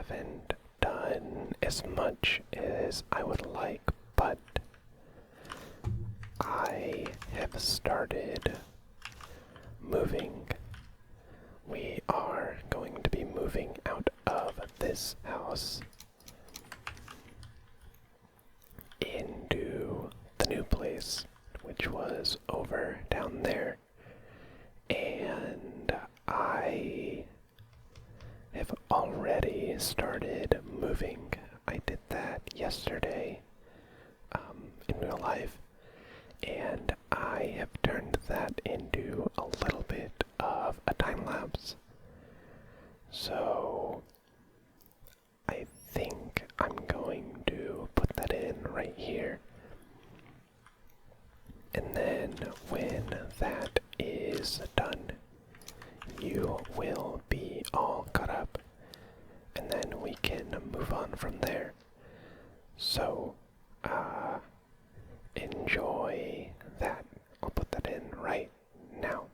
haven't done as much as I would like, but I have started moving. We are going to be moving out of this house into the new place, which was over down there. And I have already started moving. I did that yesterday in real life, and I have turned that into a little bit of a time lapse. So I think I'm going to put that in right here. And then when that is done, you will be all caught up, and then we can move on from there. So, enjoy that. I'll put that in right now.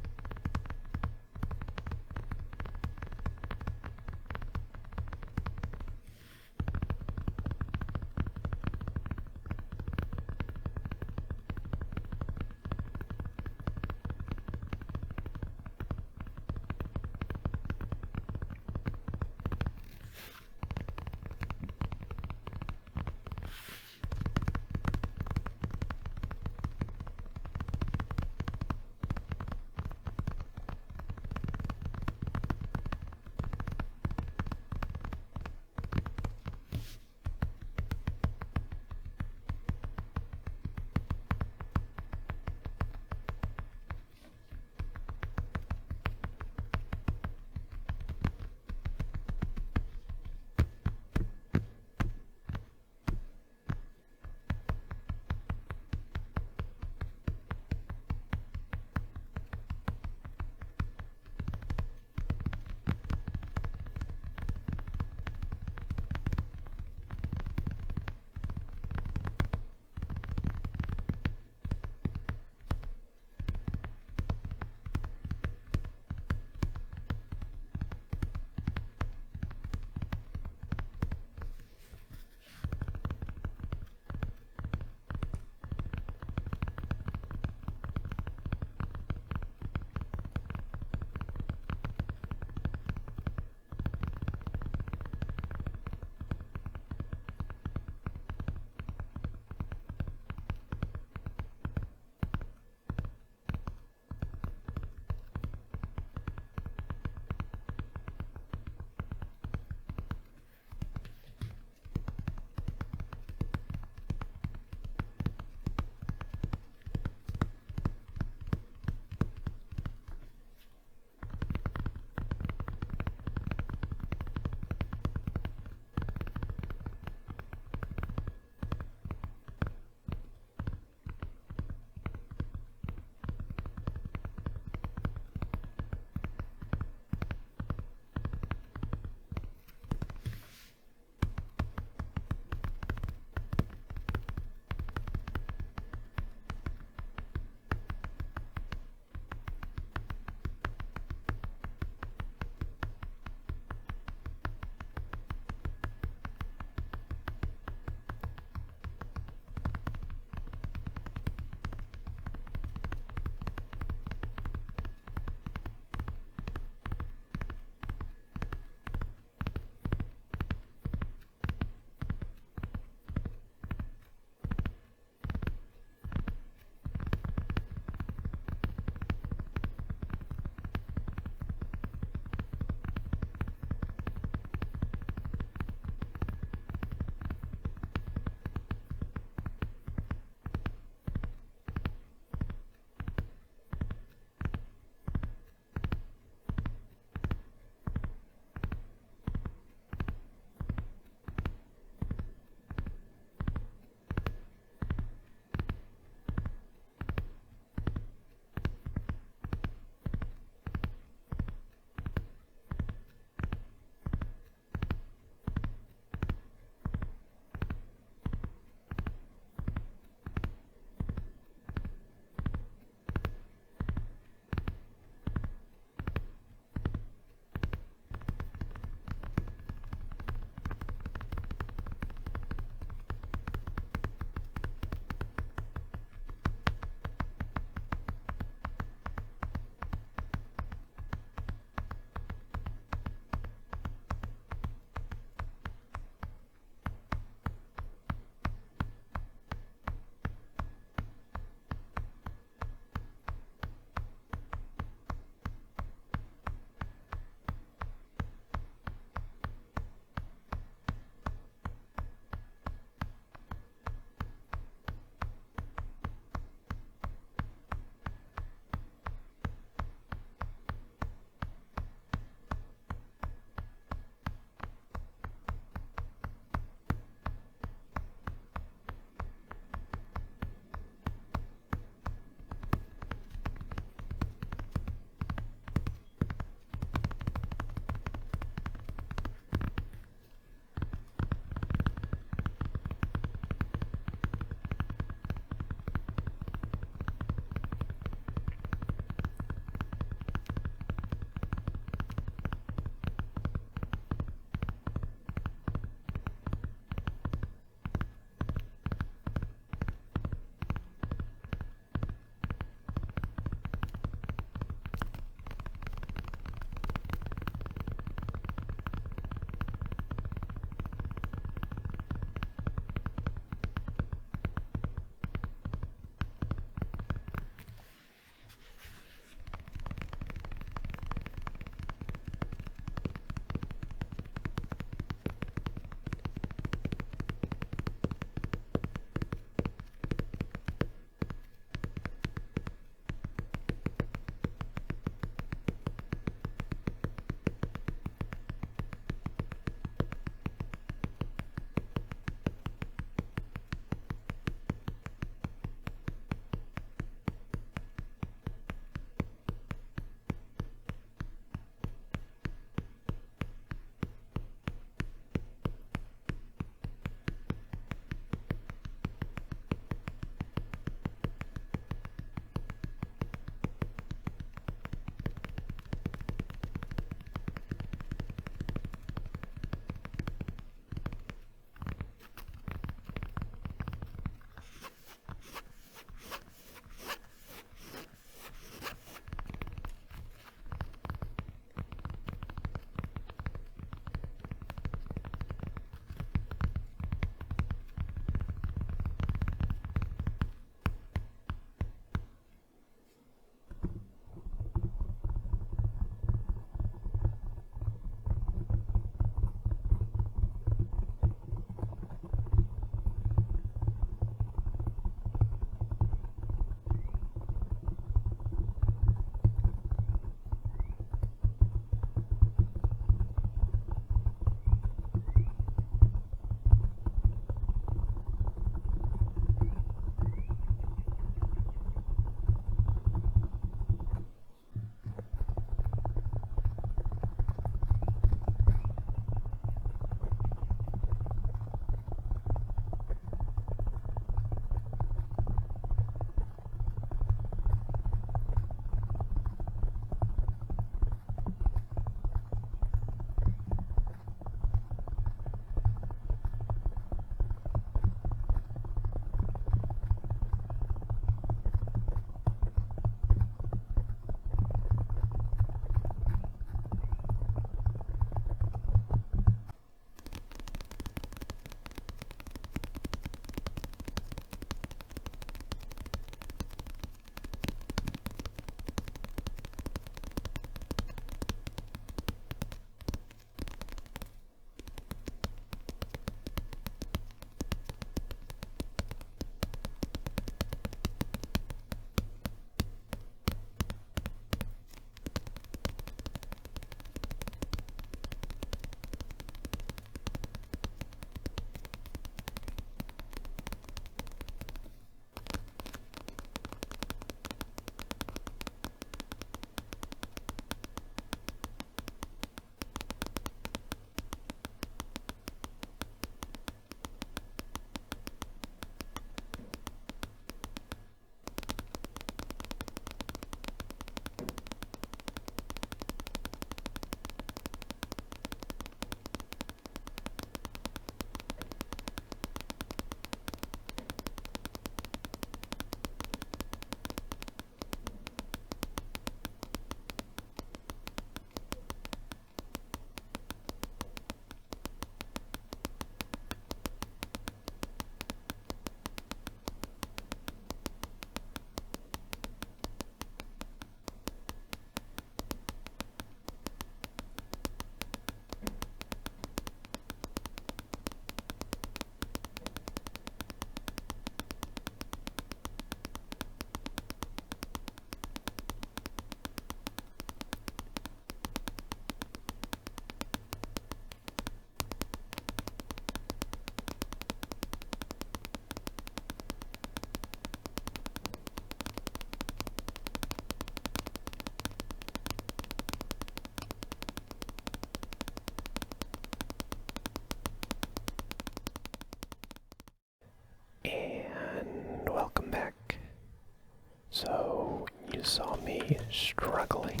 struggling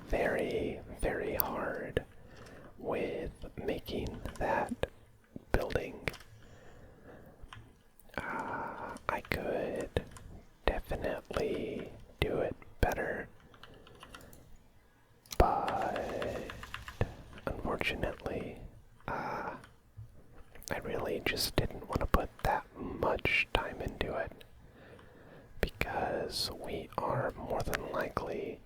very, very hard with making that building. I could definitely do it better, but unfortunately, I really just didn't want to put that much time into it because we are more than likely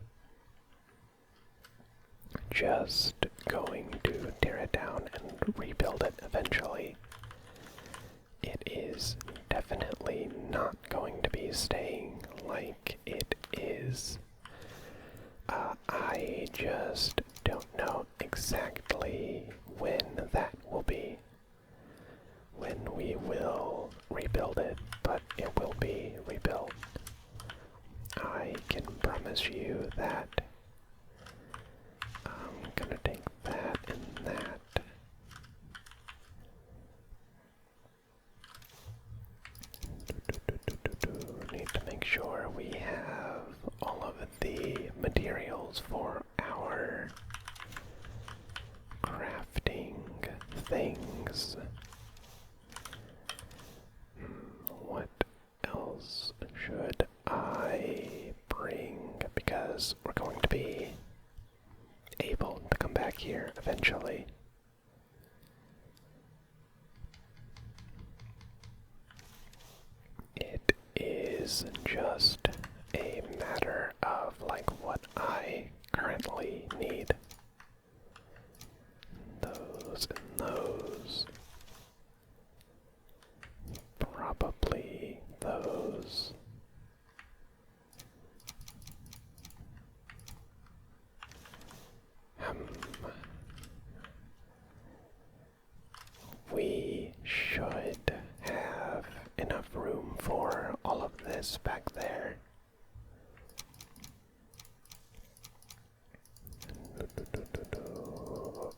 just going to tear it down and rebuild it eventually. It is definitely not going to be staying like it is. I just don't know exactly when that will be, when we will rebuild it, but it will be rebuilt. I can promise you that. I'm gonna take that and that. Need to make sure we have all of the materials for our crafting things. What else should I bring? Because we're going to be able to come back here eventually. It is just a matter of like what I currently need. Those and those. Probably those. We should have enough room for all of this back there.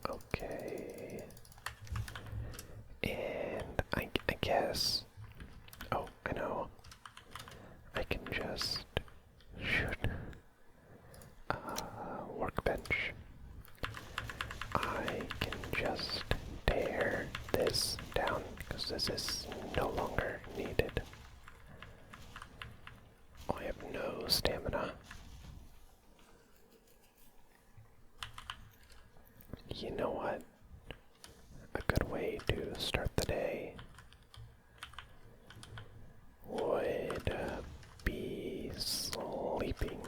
Okay. And I guess. Oh, I know. I can just shoot workbench. I can just tear this down because this is no longer needed. Oh, I have no stamina. You know what? A good way to start the day would be sleeping.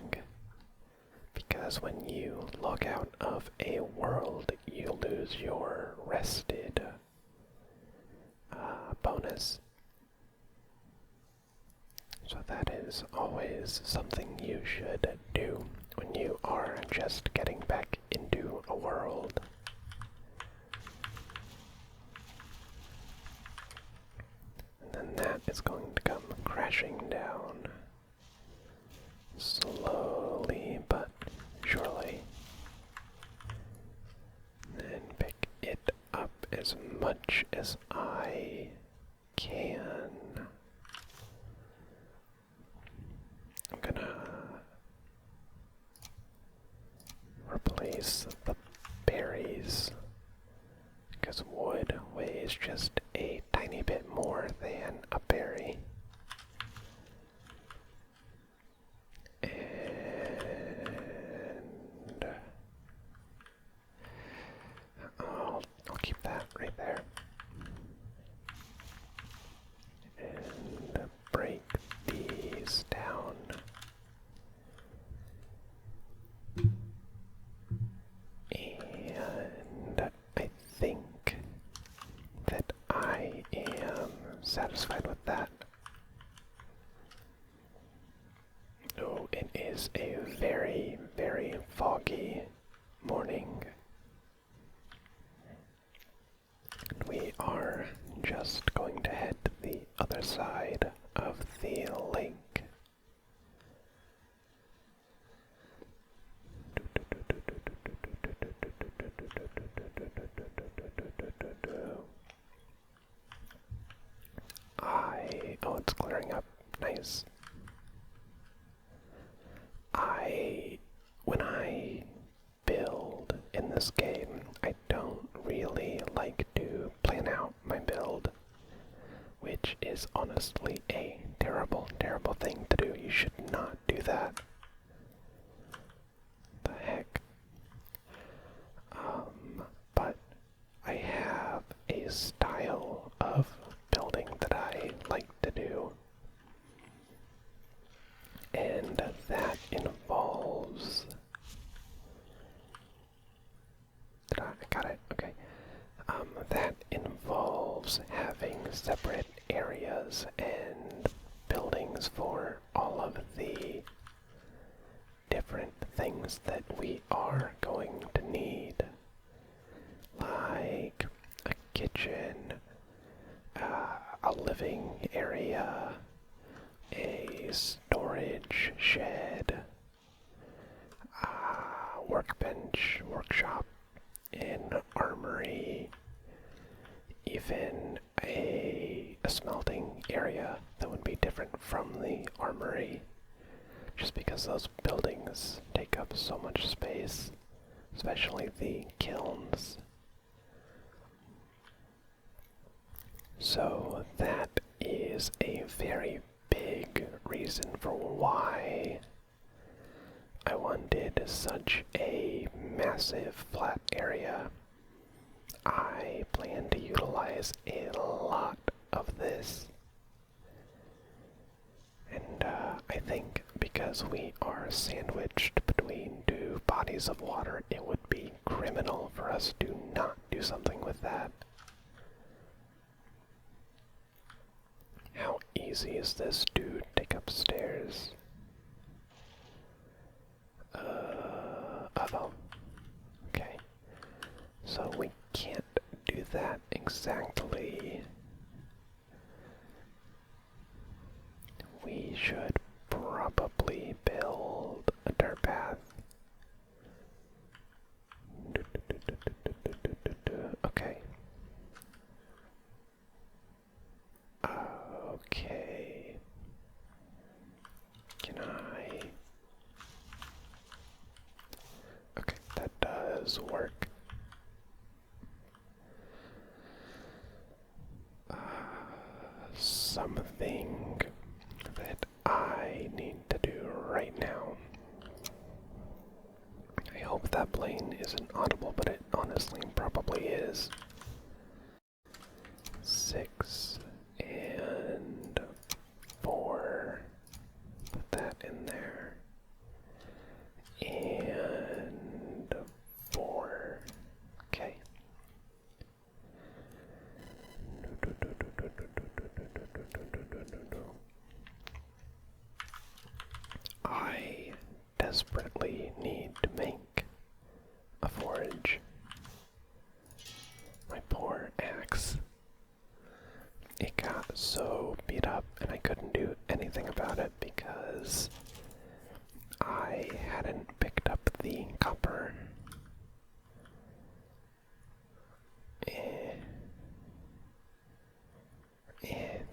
Because when you log out of a world, you lose your rested bonus. So that is always something you should do when you are just getting back into a world. And then that is going to come crashing down. Slowly but surely. And pick it up as much as I can. I'm gonna replace the berries because wood weighs just a tiny bit more than a berry. And I'll keep that right there. And break these down. And I think that I am satisfied with that. Oh, it is a very, very foggy morning. We are just going to head to the other side of the lake. Oh, it's clearing up. Nice. I honestly a terrible, terrible thing to do. You should not do that. The heck? But I have a style of building that I like to do. And that involves... I got it, okay. That involves having separate areas and buildings for all of the different things that we are going to need. Like a kitchen, a living area, a storage shed, a workbench, workshop, an armory, even a smelting area that would be different from the armory, just because those buildings take up so much space, especially the kilns. So that is a very big reason for why I wanted such a massive flat area. I plan to utilize a lot of this. And I think because we are sandwiched between two bodies of water, it would be criminal for us to not do something with that. How easy is this to take upstairs? Oh. Okay. So we can't do that exactly. We should probably build a dirt path. Okay. Okay. Can I? Okay, that does work. Something that I need to do right now. I hope that plane isn't audible, but it honestly probably is. 6 and 4. Put that in there. And 4. Okay. I desperately need to make a forge. My poor axe. It got so beat up and I couldn't do anything about it because I hadn't picked up the copper.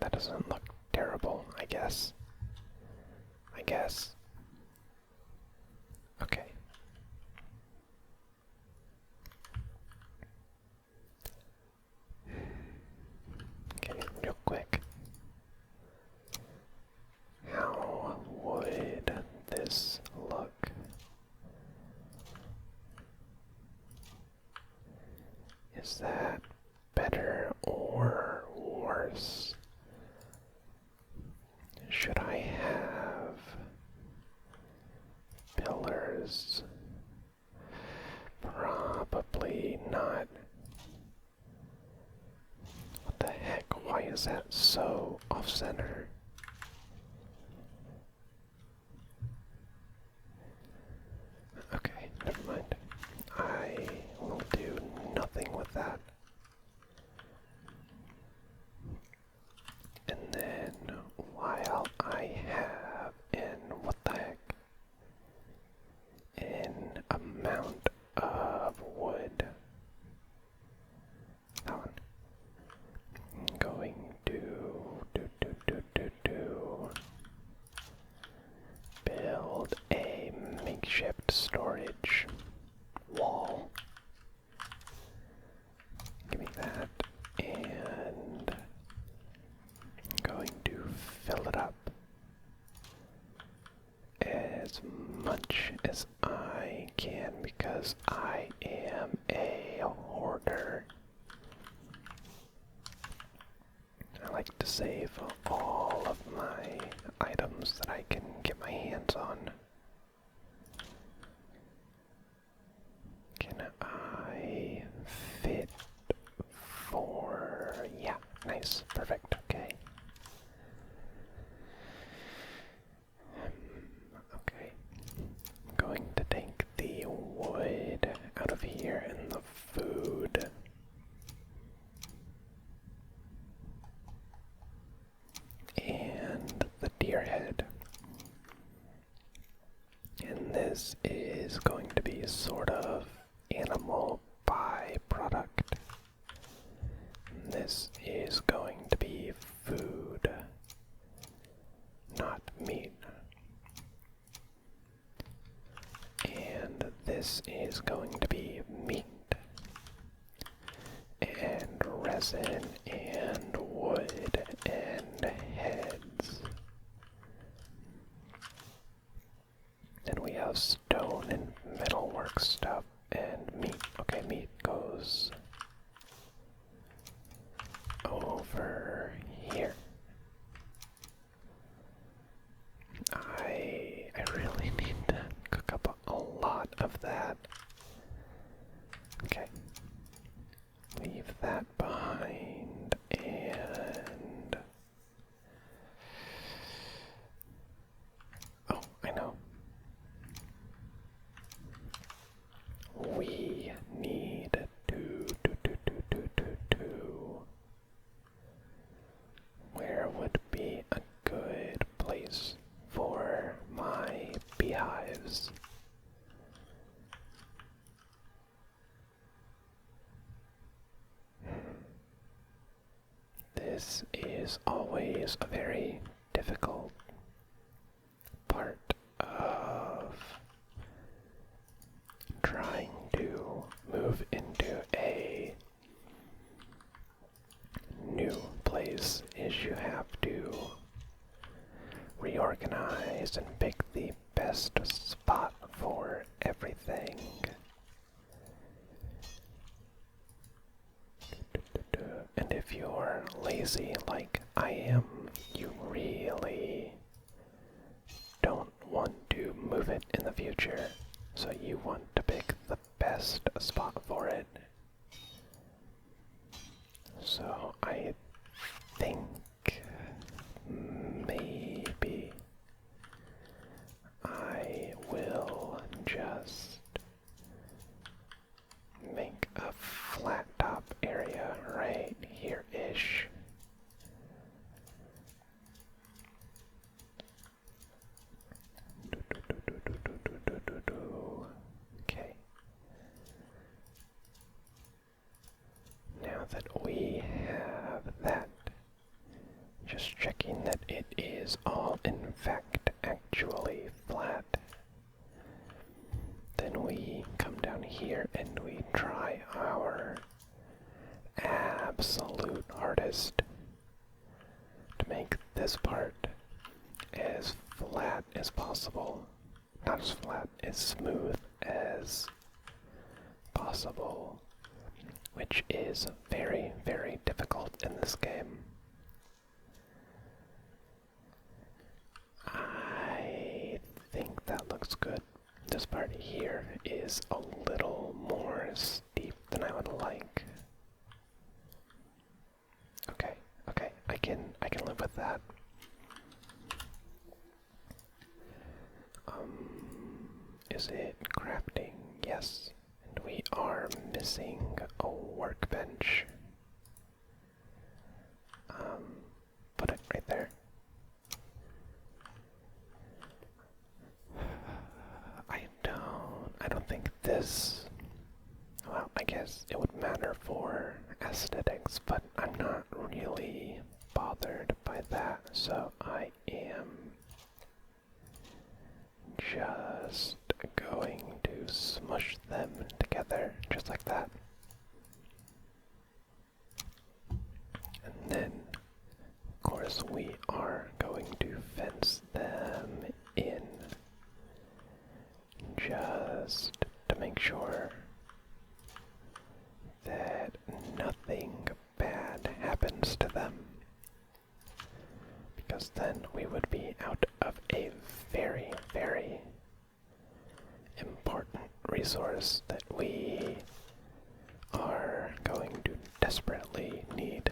That doesn't look terrible, I guess. Okay. Okay, real quick. How would this look? Is that better or worse? Should I have pillars? Probably not. What the heck? Why is that so off-center? Okay, never mind. I will do nothing with that. And then, while I have, what the heck, an amount of wood, that one, I'm going to save all of my items that I can get my hands on. Can I fit 4? Yeah, nice, perfect, okay. Okay, I'm going to take the wood out of here and the food. And the deer head. And this is going to be sort of animal byproduct. And this is going to be food, not meat. And this is going to be meat, and resin, and wood, and heads. Then we have stone and metalwork stuff, and meat. Okay, meat goes over here. I really need to cook up a lot of that. Okay. Leave that behind, and oh, I know. We need where would be a good place for my beehives? This is always a very difficult part of trying to move into a new place, is you have to reorganize and pick the best spot for everything. And if you're lazy like I am, you really don't want to move it in the future. So you want to pick the best spot for it. So I think maybe I will just make a flat top area right here-ish. Okay. Now that we have that, just checking that it is all in fact actually flat. Then we come down here and we try our absolute hardest to make this part as flat as possible. Not as flat, as smooth as possible, which is very, very difficult in this game. I think that looks good. This part here is a little more steep than I would like. Okay, okay, I can live with that. Is it crafting? Yes. And we are missing a workbench. Put it right there. I don't think this, well, I guess it would matter for aesthetics, but I'm not really bothered by that, so I am just going to smush them together, just like that. And then, of course, we are going to fence them in, just to make sure that nothing bad happens to them. then we would be out of a very, very important resource that we are going to desperately need.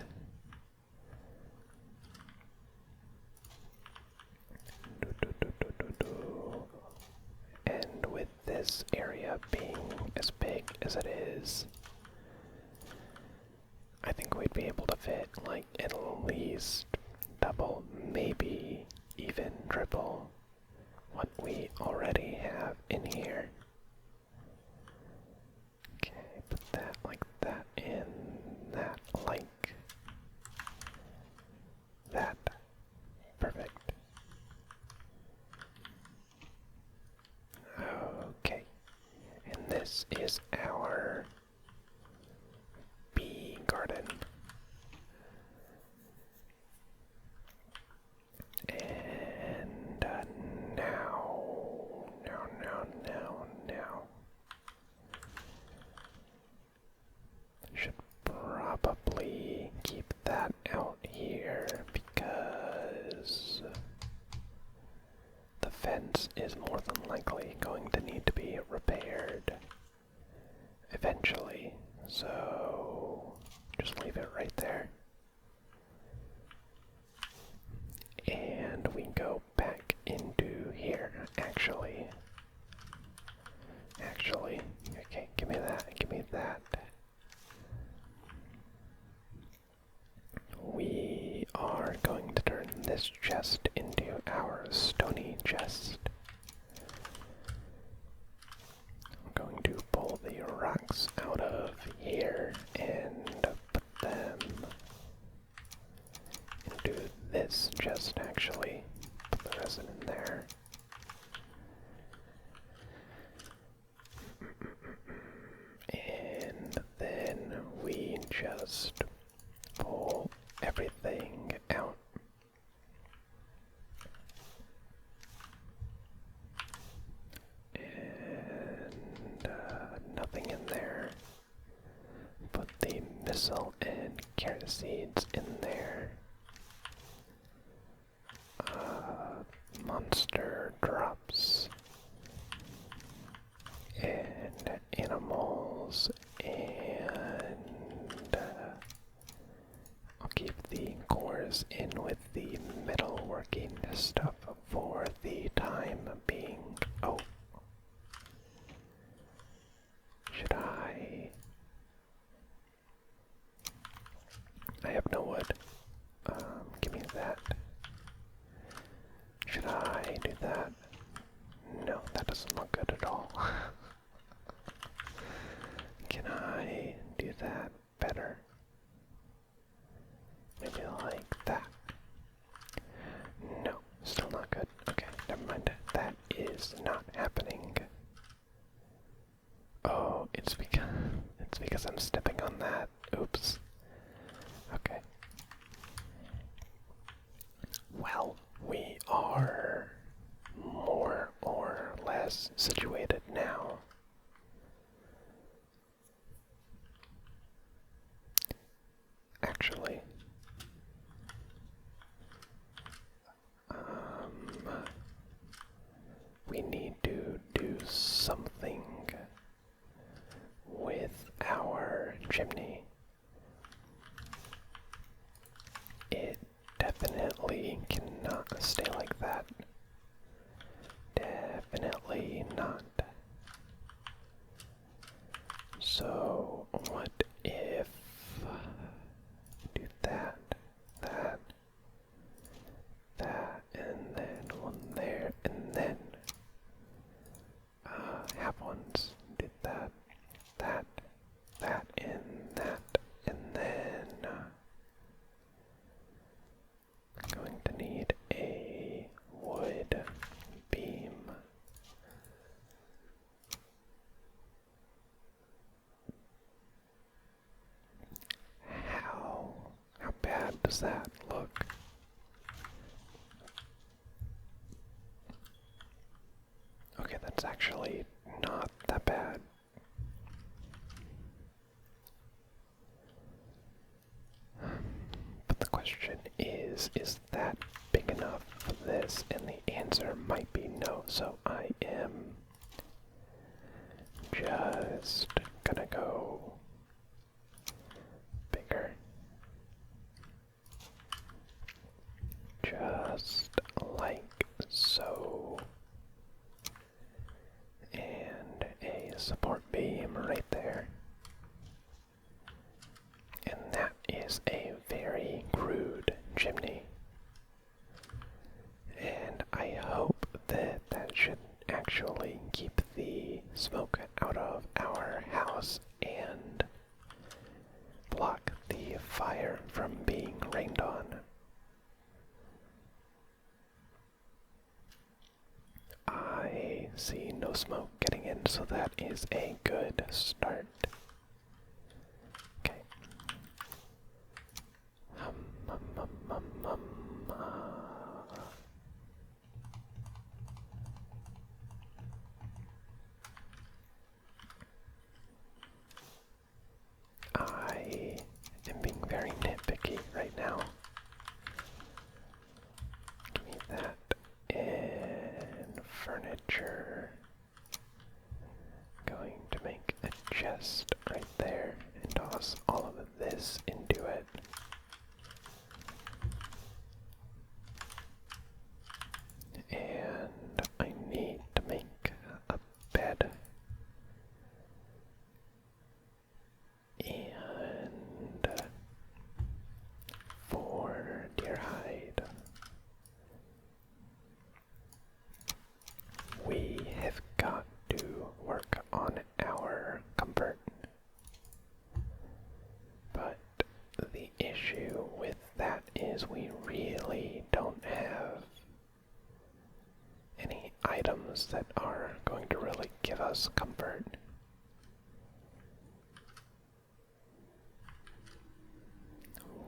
And with this area being as big as it is, I think we'd be able to fit like at least double, maybe even triple what we already have in here. Okay, put that like that and that like that. Perfect. Okay, and this is our bee garden. And now. Should probably keep that out here because the fence is more than likely going to need to be repaired eventually. So just leave it right there. And we go back into here, actually, okay, give me that. We are going to turn this chest into our stony chest. I'm going to pull the rocks out of here and put them into this chest, actually. Put the resin in there. And then we just pull everything out. And nothing in there. Put the missile and carrot seeds in there. Monster drops and animals, and I'll keep the cores in with the metalworking stuff for the time being. Oh, should I have no wood. Give me that. Should I do that? No, that doesn't look good at all. Can I do that better? Maybe like that. No, still not good. Okay, never mind. That is not happening. Oh, it's because I'm stepping on that. Oops. Okay. Well, we are more or less situated now. Actually, we need to do something with our chimney. It definitely cannot stay like that. Definitely not. So, what if do that, and then one there, and then half ones. Do that, and that, and then I'm going to need a wood beam. How bad does that look? Okay, that's actually not that bad. But the question is that big enough? this? And the answer might be no, so I am just gonna go bigger. Just like so. And a support beam right there. And that is a very crude chimney. And I hope that that should actually keep the smoke out of our house and block the fire from being rained on. I see no smoke getting in, so that is a good start. Okay. I am being very nitpicky right now. Give me that and furniture. Going to make a chest right there and toss all of this into it. And I need to make a bed. And for deer hide, we have got to work on our comfort. But the issue with that is we really don't have any items that are going to really give us comfort.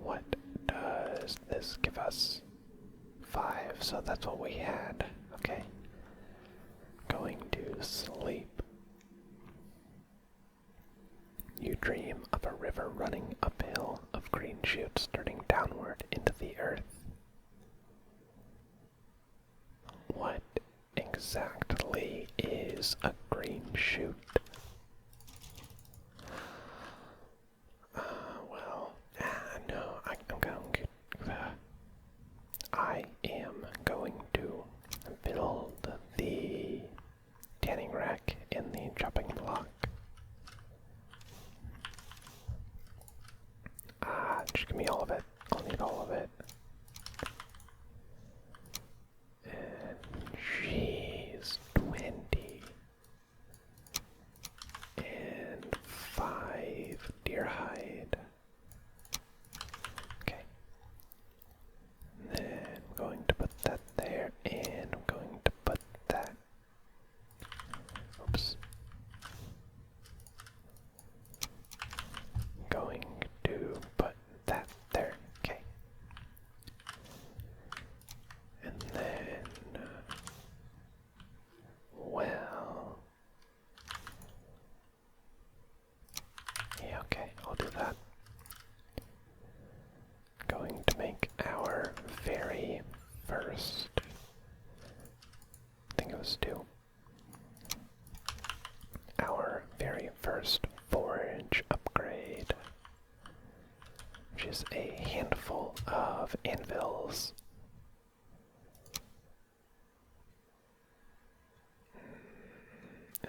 What does this give us? 5, so that's what we had. Okay. Going to sleep. You dream of a river running uphill, of green shoots turning downward into the earth. What exactly is a green shoot? No, I am going to build the tanning rack in the chopping block. Just give me all of it. I'll need all of it. And jeez, 20. And 5 deer hide. Okay. Then I'm going to put that there, and I'm going to put that. Oops. Going to put that there. Okay. And then, well, yeah, okay, I'll do that. Going to make our very first, I think it was 2, our very first forge upgrade, which is a handful of anvils.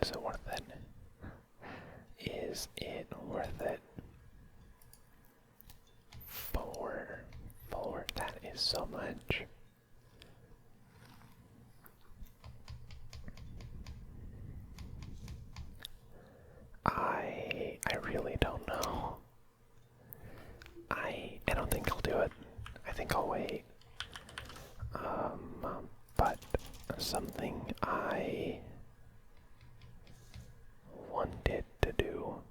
Is it worth it? Is it worth it? 4, that is so much. I really don't know. I don't think I'll do it. I think I'll wait. But something I wanted to do,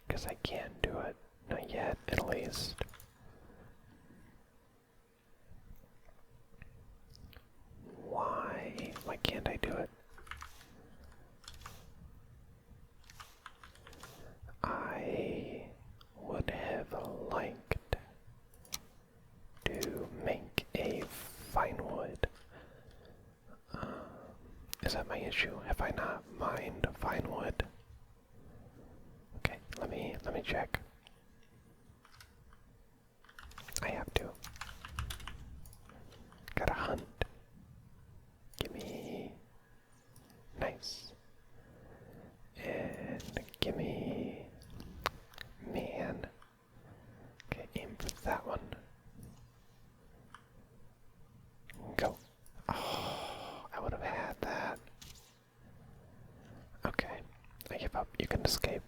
because I can't do it, not yet at least. Why can't I do it? I would have liked to make a fine wood. Is that my issue? Have I not mined fine wood? Okay, let me check. I have to. Gotta hunt. Gimme. Nice. And gimme. Man. Okay, aim for that one. Go. Oh, I would have had that. Okay, I give up. You can escape.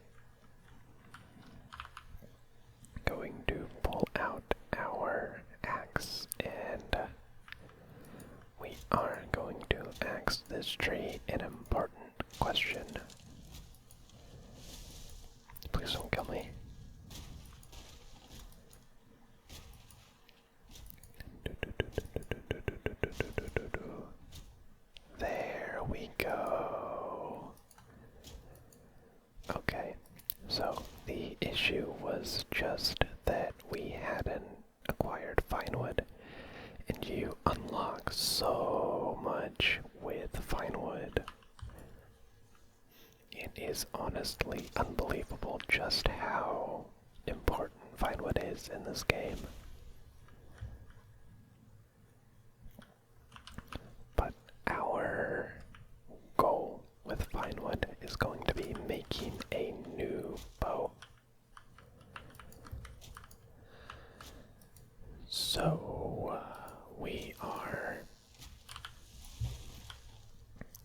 Going to pull out our axe, and we are going to axe this tree. An important question. Please don't kill me. There we go. Okay, so the issue was just that we hadn't acquired finewood, and you unlock so much with finewood. It is honestly unbelievable just how important finewood is in this game. But our goal with finewood is going to be making a new bow. So we are...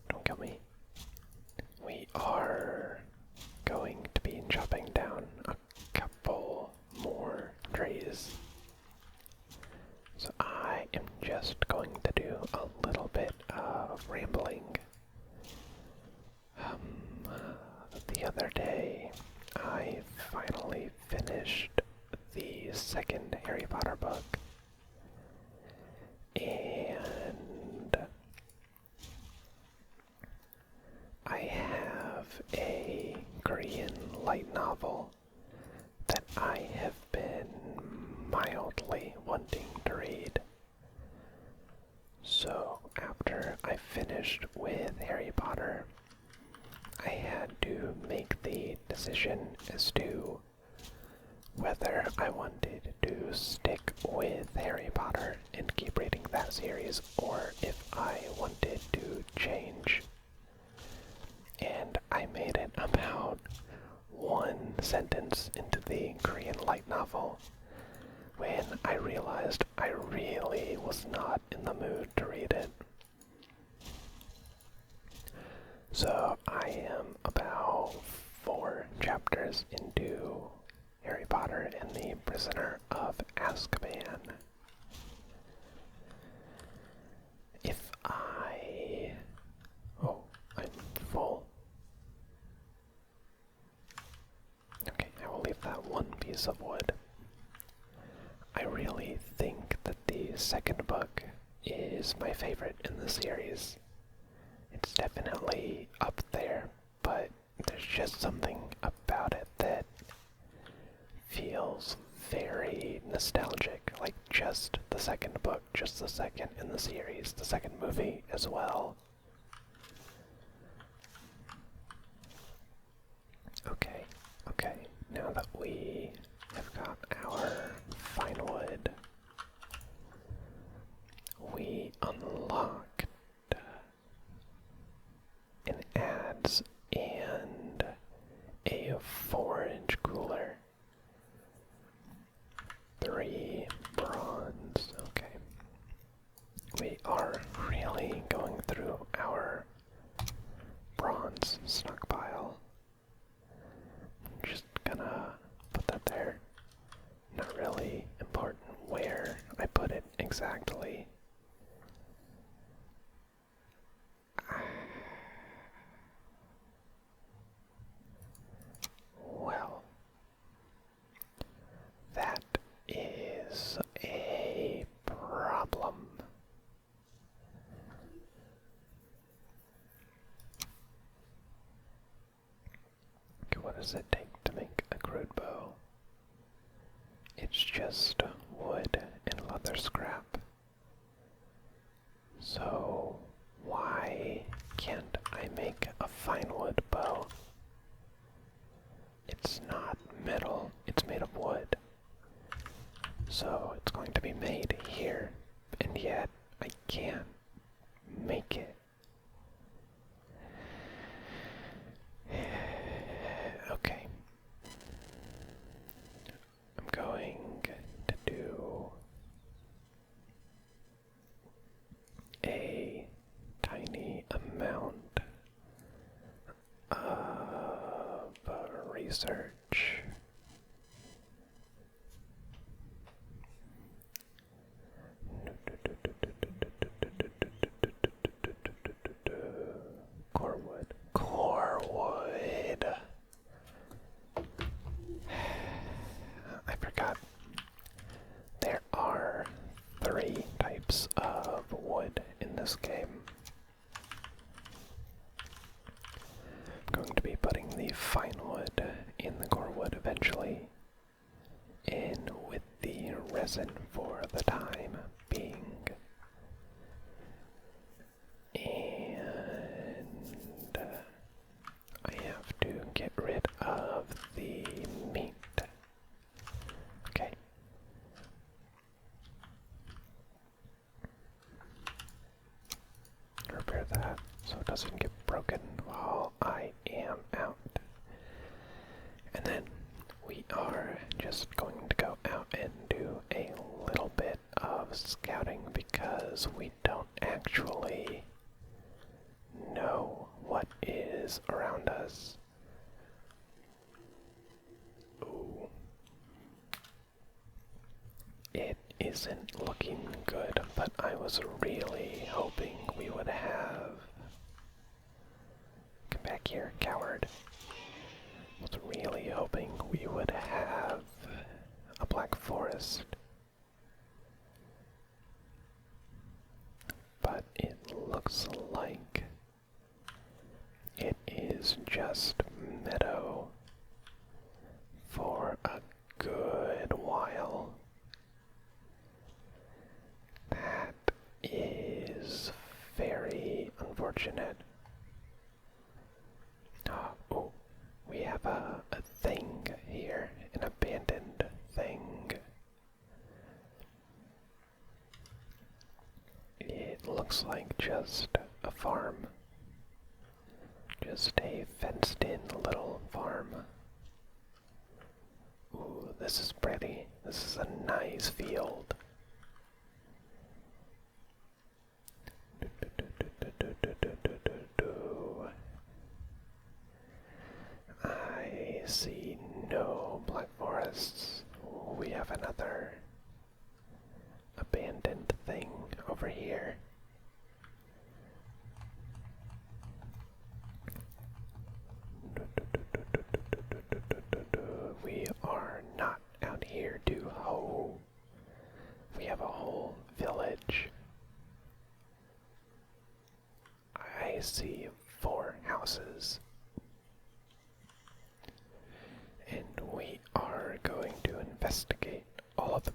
Don't kill me. We are going to be chopping down a couple more trees. So I am just going to do a little bit of rambling. The other day, I finally finished the second Harry Potter book, and I have a Korean light novel that I have been mildly wanting to read. So after I finished with Harry Potter, I had to make the decision as to whether I wanted to stick with Harry Potter and keep reading that series, or if I wanted to change. And I made it about one sentence into the Korean light novel when I realized I really was not in the mood to read it. So I am about 4 chapters into Harry Potter and the Prisoner of Azkaban. If I... Oh, I'm full. Okay, I will leave that one piece of wood. I really think that the second book is my favorite in the series. It's definitely up there, but there's just something about it that feels very nostalgic, like just the second book, just the second in the series, the second movie as well. Okay, now that we have got our fine wood, we unlocked an adze and a forage cooler. 3 bronze, okay. We are really going through our bronze stockpile. I'm just gonna put that there. Not really important where I put it exactly. Well, that is a problem. Okay, what does it take to make a crude bow? It's just wood and leather scrap. So why can't so it's going to be made here, and yet I can't make it. Okay. I'm going to do a tiny amount of research. Core wood. I forgot. There are 3 types of wood in this game. I'm going to be putting the fine wood in the core wood eventually, in with the resin for the time being. And I have to get rid of the meat. Okay. Repair that so it doesn't get broken while I am out. And then we are just going to go out and do a little bit of scouting because we don't actually know what is around us. Ooh. It isn't looking good, but I was really hoping we would have... Come back here, coward. I was really hoping we would have a black forest. But it looks like it is just meadow for a good while. That is very unfortunate. Oh, we have a thing here, an abandoned thing. It looks like just a farm. Just a fenced-in little farm. Ooh, this is pretty. This is a nice field. I see no black forests. We have another abandoned thing over here. We are not out here to hoe. We have a whole village. I see 4 houses. And we are going to investigate all of them.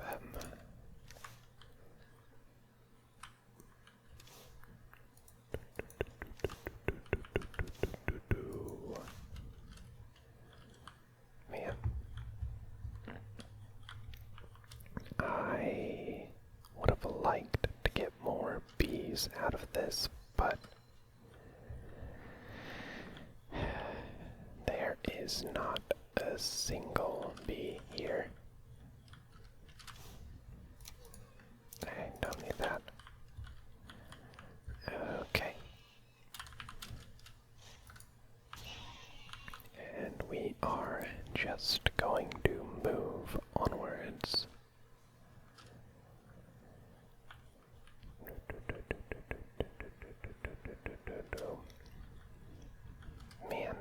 Man, I would have liked to get more bees out of this, but there is not a single bee here. I don't need that. Okay. And we are just going to move onwards. Man.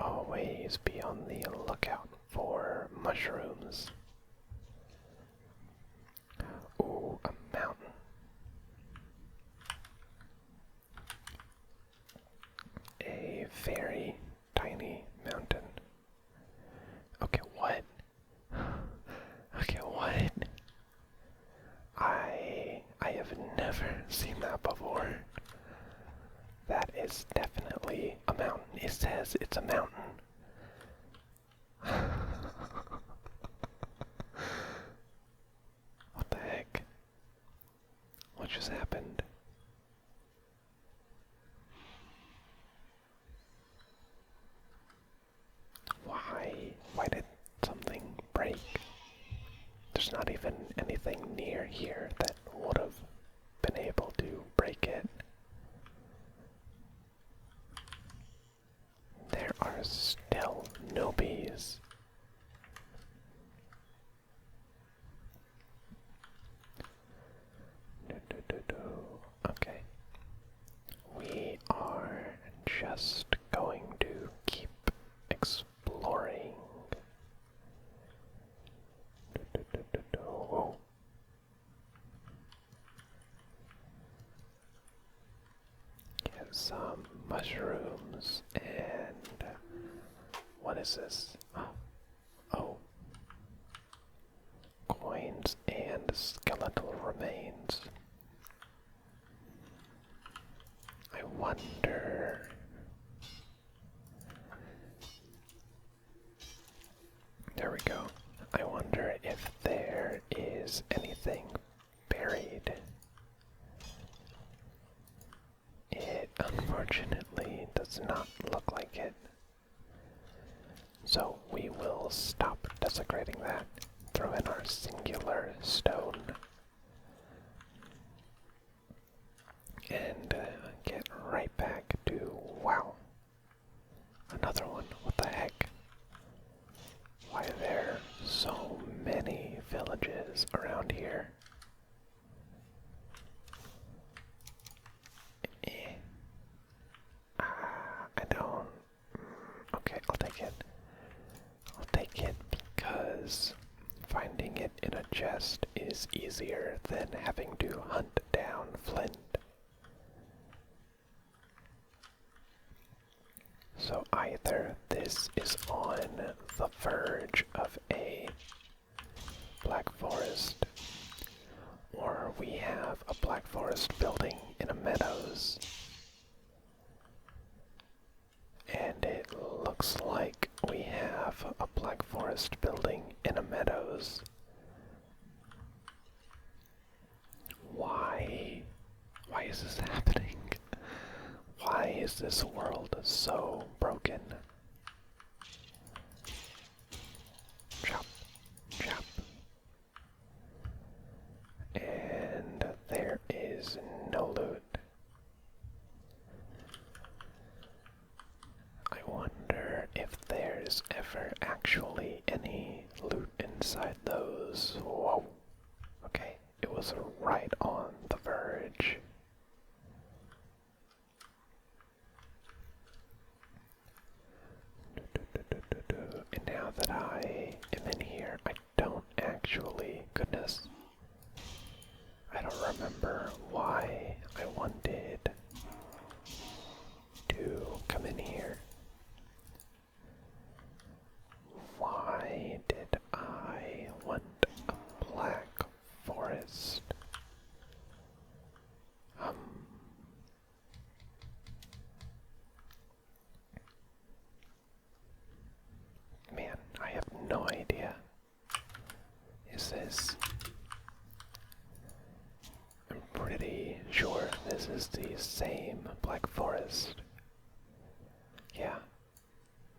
Always be on the lookout for mushrooms. Ooh, a mountain. A very tiny mountain. Okay, what? Okay, what? I have never seen that before. That is definitely a mountain. It says it's a mountain. There's not even anything near here that would have been able to break it. There are still no bees. Okay. We are just going to keep exploring. Whoa. Get some mushrooms and what is this? Oh. Coins and skeletal remains. I wonder. There we go. I wonder if there is anything buried. It unfortunately does not look like it. So we will stop desecrating that. Throw in our singular stone. And get right back to, wow, another one. What the heck? Why are there so many villages around here? I don't. Okay, I'll take it. I'll take it because finding it in a chest is easier than having to hunt down flint. So either this is on the verge of a black forest, or we have a black forest building in a meadows. And it looks like we have a black forest building in a meadows. Why? Why is this happening? Why is this world so broken? Chop, chop. And there is no loot. I wonder if there's ever actually any loot inside those. Whoa. Okay, it was right on the verge. And now that I am in here, I don't actually, goodness, I don't remember why I wanted to come in here. Why did I want a black forest? Man, I have no idea. Is this? I'm pretty sure this is the same black forest. Yeah,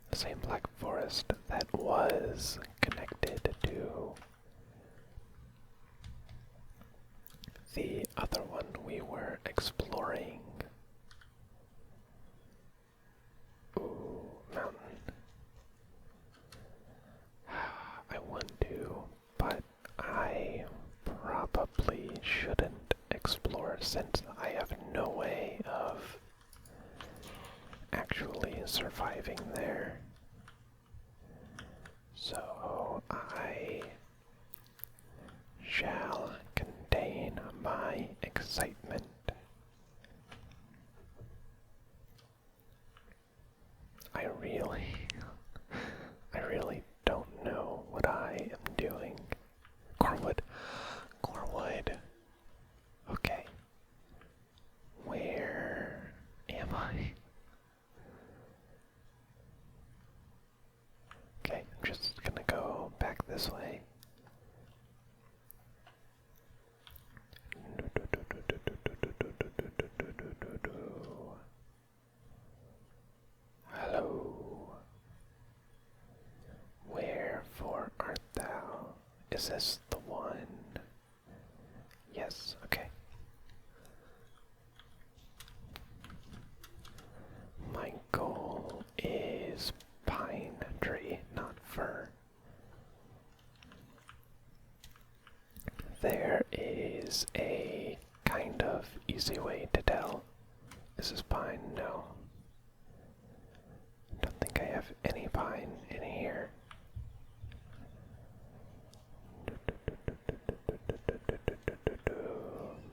the same black forest that was connected to the other one we were exploring. Ooh, mountain. I want to, but I probably shouldn't explore since I have no way of actually surviving there. So I shall contain my excitement. I really don't know what I am doing. Cornwood. Cornwood. Okay. Where am I? Okay, I'm just gonna go back this way. Hello. Wherefore art thou? Is this the one? Yes, okay. My goal is pine tree, not fir. There is a kind of easy way to tell. This is pine? No. Don't think I have any pine in here.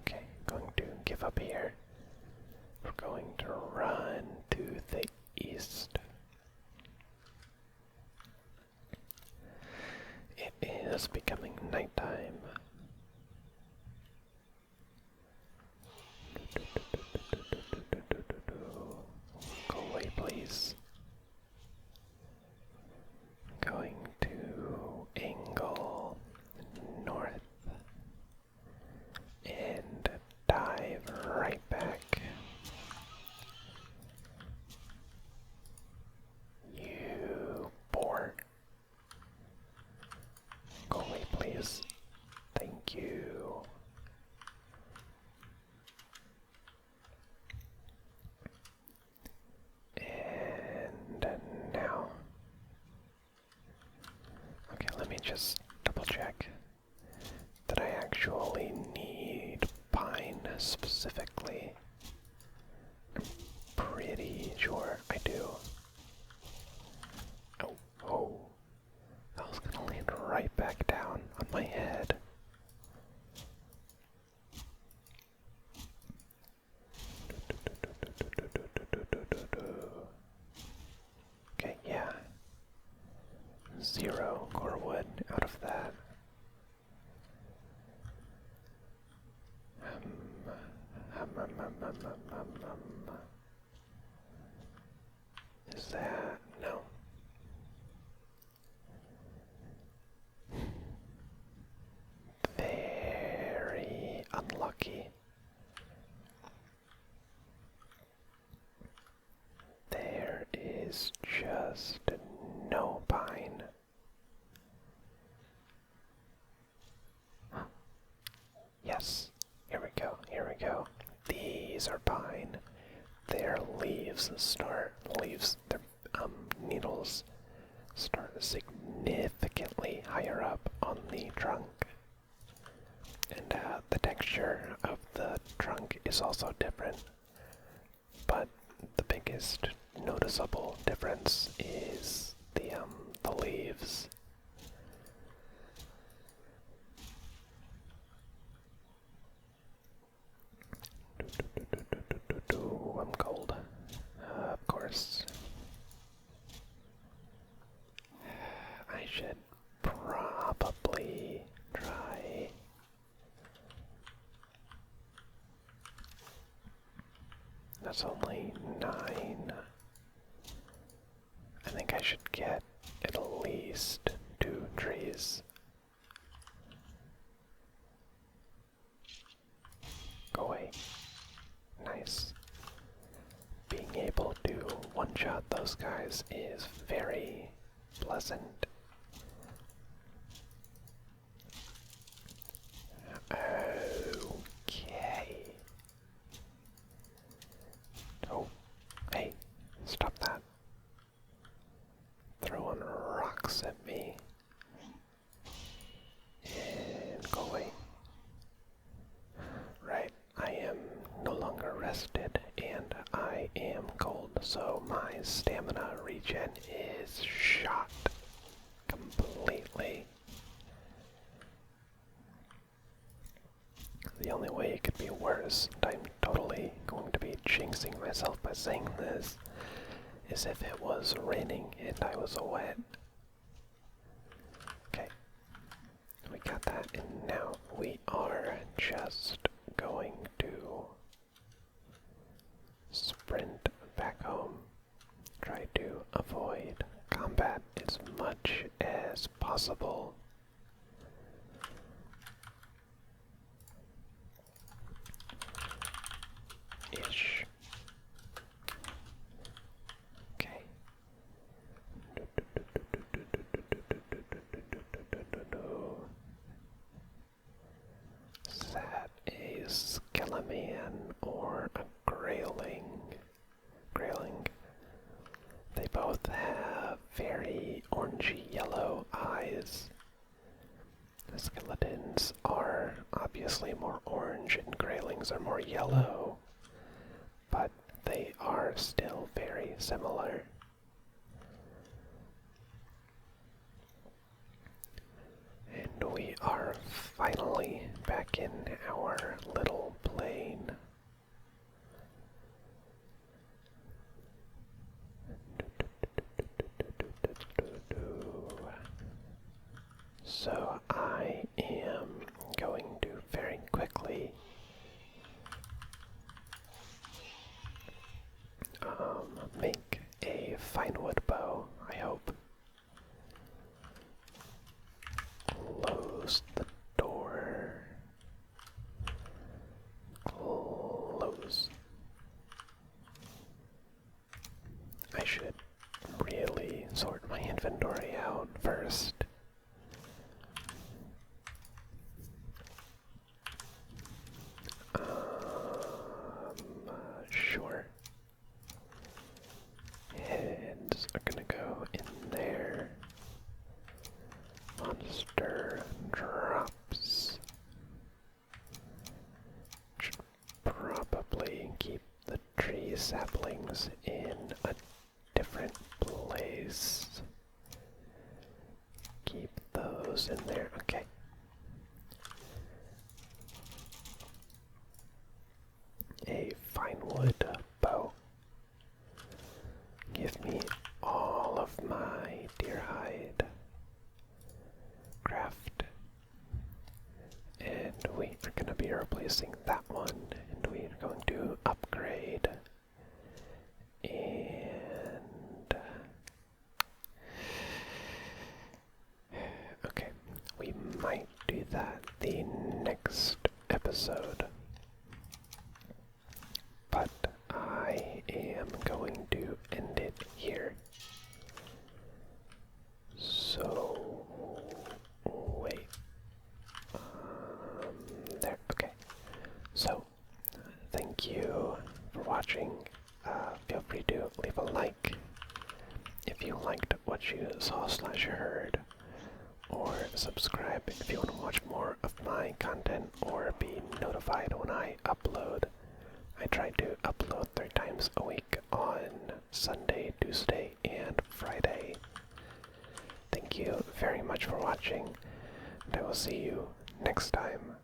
Okay, going to give up here. We're going to run to the east. It is becoming nighttime. Go away, please. Going to angle north and dive right back. You bore. Go away, please. Thank you. And now. Okay, let me just double check that I actually need pine specifically. I'm pretty sure I do. Oh, that was gonna land right back down on my head. Okay, yeah. 0 core wood out of that. Is that no? Very unlucky. There is just no pine. Yes, here we go, here we go. These are pine. Their leaves start, their needles start significantly higher up on the trunk. And the texture of the trunk is also different. But the biggest noticeable difference is the leaves. I'm cold. Of course. I should probably try. That's only 9. I think I should get at least 2 trees. Go away. Nice. Being able to one-shot those guys is very pleasant. Okay. Oh, hey, stop that. Throwing rocks at me. And go away. Right, I am no longer rested and I am cold, so my stamina regen is shot completely. The only way it could be worse, and I'm totally going to be jinxing myself by saying this, is if it was raining and I was wet. Okay, we got that, and now we are just going to sprint back home. Try to avoid combat as much as possible. Ish. Okay. That Goblins are obviously more orange and Greylings are more yellow, but they are still very similar. And we are finally back in our little plane. So I am going to very quickly make a fine wood bow, I hope. Close the door. Close. I should really sort my inventory out first. Sure. Heads are gonna go in there. Monster drops. Should probably keep the tree saplings in a different place. Keep those in there. Okay. A fine wood bow. Give me all of my deer hide. Craft. And we are going to be replacing that one. And we are going to upgrade. And okay, we might do that the next episode. But I am going to end it here. So, wait. There, okay. So, thank you for watching. Feel free to leave a like if you liked what you saw/heard, or subscribe if you want to watch more of my content or be notified when I upload. I try to upload 3 times a week on Sunday, Tuesday, and Friday. Thank you very much for watching, and I will see you next time.